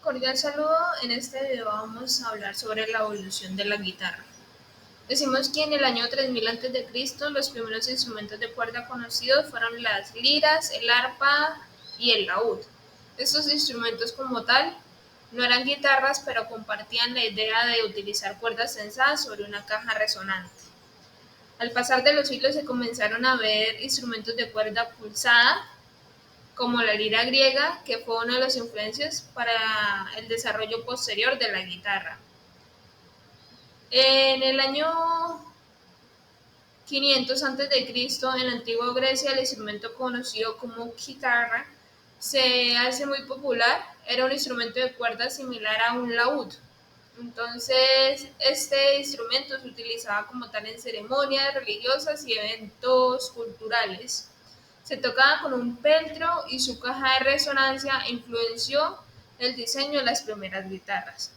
cordial saludo. En este video vamos a hablar sobre la evolución de la guitarra. Decimos que en el año 3000 a.C. los primeros instrumentos de cuerda conocidos fueron las liras, el arpa y el laúd. Estos instrumentos como tal no eran guitarras, pero compartían la idea de utilizar cuerdas tensadas sobre una caja resonante. Al pasar de los siglos se comenzaron a ver instrumentos de cuerda pulsada, como la lira griega, que fue una de las influencias para el desarrollo posterior de la guitarra. En el año 500 a.C., en la antigua Grecia, el instrumento conocido como guitarra se hace muy popular. Era un instrumento de cuerda similar a un laúd. Entonces, este instrumento se utilizaba como tal en ceremonias religiosas y eventos culturales. Se tocaba con un peltro y su caja de resonancia influenció el diseño de las primeras guitarras.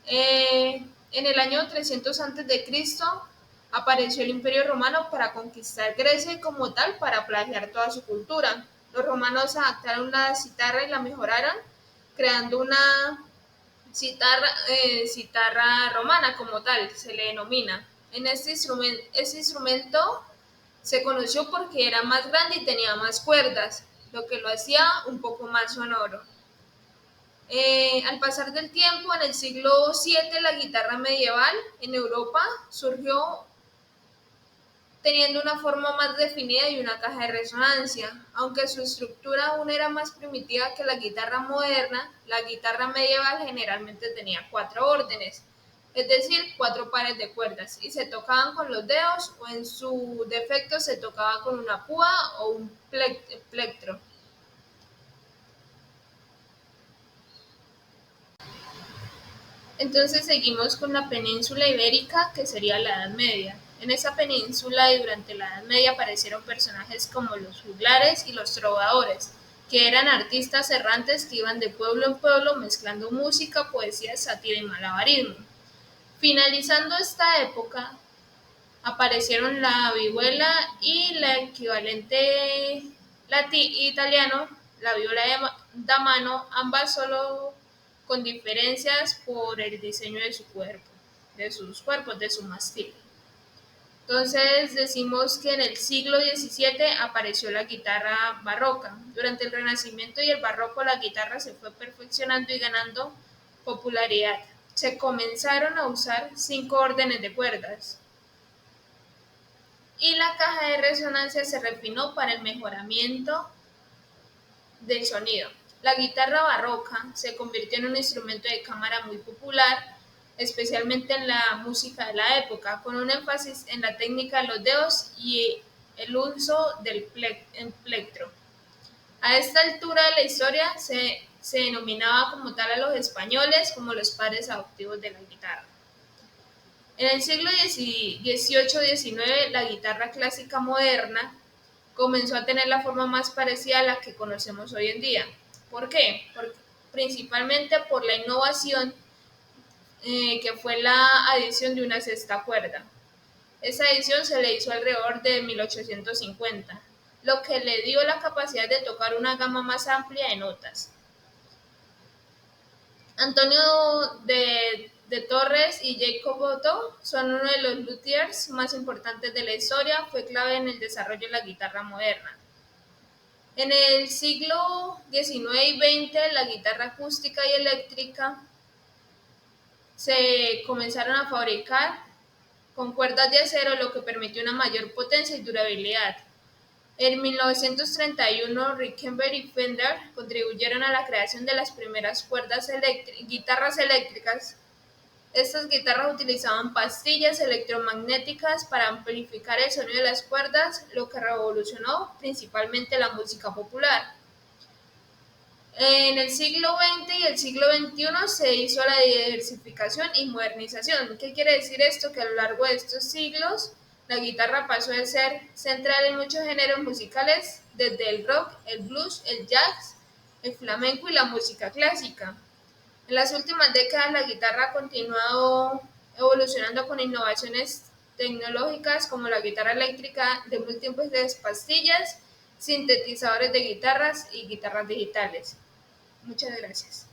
En el año 300 a.C. apareció el Imperio Romano para conquistar Grecia y como tal para plagiar toda su cultura. Los romanos adaptaron la citarra y la mejoraron, creando una citarra romana como tal, se le denomina. Este instrumento se conoció porque era más grande y tenía más cuerdas, lo que lo hacía un poco más sonoro. Al pasar del tiempo, en el siglo VII, la guitarra medieval en Europa surgió teniendo una forma más definida y una caja de resonancia. Aunque su estructura aún era más primitiva que la guitarra moderna, la guitarra medieval generalmente tenía 4 órdenes, es decir, 4 pares de cuerdas, y se tocaban con los dedos o en su defecto se tocaba con una púa o un plectro. Entonces seguimos con la península ibérica, que sería la Edad Media. En esa península y durante la Edad Media aparecieron personajes como los juglares y los trovadores, que eran artistas errantes que iban de pueblo en pueblo mezclando música, poesía, sátira y malabarismo. Finalizando esta época, aparecieron la vihuela y la equivalente italiano, la viola da mano, ambas solo con diferencias por el diseño de su cuerpo, de su mástil. Entonces decimos que en el siglo XVII apareció la guitarra barroca. Durante el Renacimiento y el Barroco la guitarra se fue perfeccionando y ganando popularidad. Se comenzaron a usar 5 órdenes de cuerdas y la caja de resonancia se refinó para el mejoramiento del sonido. La guitarra barroca se convirtió en un instrumento de cámara muy popular, especialmente en la música de la época, con un énfasis en la técnica de los dedos y el uso del plectro. A esta altura de la historia se denominaba como tal a los españoles como los padres adoptivos de la guitarra. En el siglo XVIII-XIX, la guitarra clásica moderna comenzó a tener la forma más parecida a la que conocemos hoy en día. ¿Por qué? Principalmente por la innovación que fue la adición de una sexta cuerda. Esa adición se le hizo alrededor de 1850, lo que le dio la capacidad de tocar una gama más amplia de notas. Antonio de Torres y Jacob Otto son uno de los luthiers más importantes de la historia, fue clave en el desarrollo de la guitarra moderna. En el siglo XIX y XX, la guitarra acústica y eléctrica se comenzaron a fabricar con cuerdas de acero, lo que permitió una mayor potencia y durabilidad. En 1931, Rickenbacker y Fender contribuyeron a la creación de las primeras guitarras eléctricas. Estas guitarras utilizaban pastillas electromagnéticas para amplificar el sonido de las cuerdas, lo que revolucionó principalmente la música popular. En el siglo XX y el siglo XXI se hizo la diversificación y modernización. ¿Qué quiere decir esto? Que a lo largo de estos siglos la guitarra pasó de ser central en muchos géneros musicales, desde el rock, el blues, el jazz, el flamenco y la música clásica. En las últimas décadas la guitarra ha continuado evolucionando con innovaciones tecnológicas como la guitarra eléctrica de múltiples pastillas, sintetizadores de guitarras y guitarras digitales. Muchas gracias.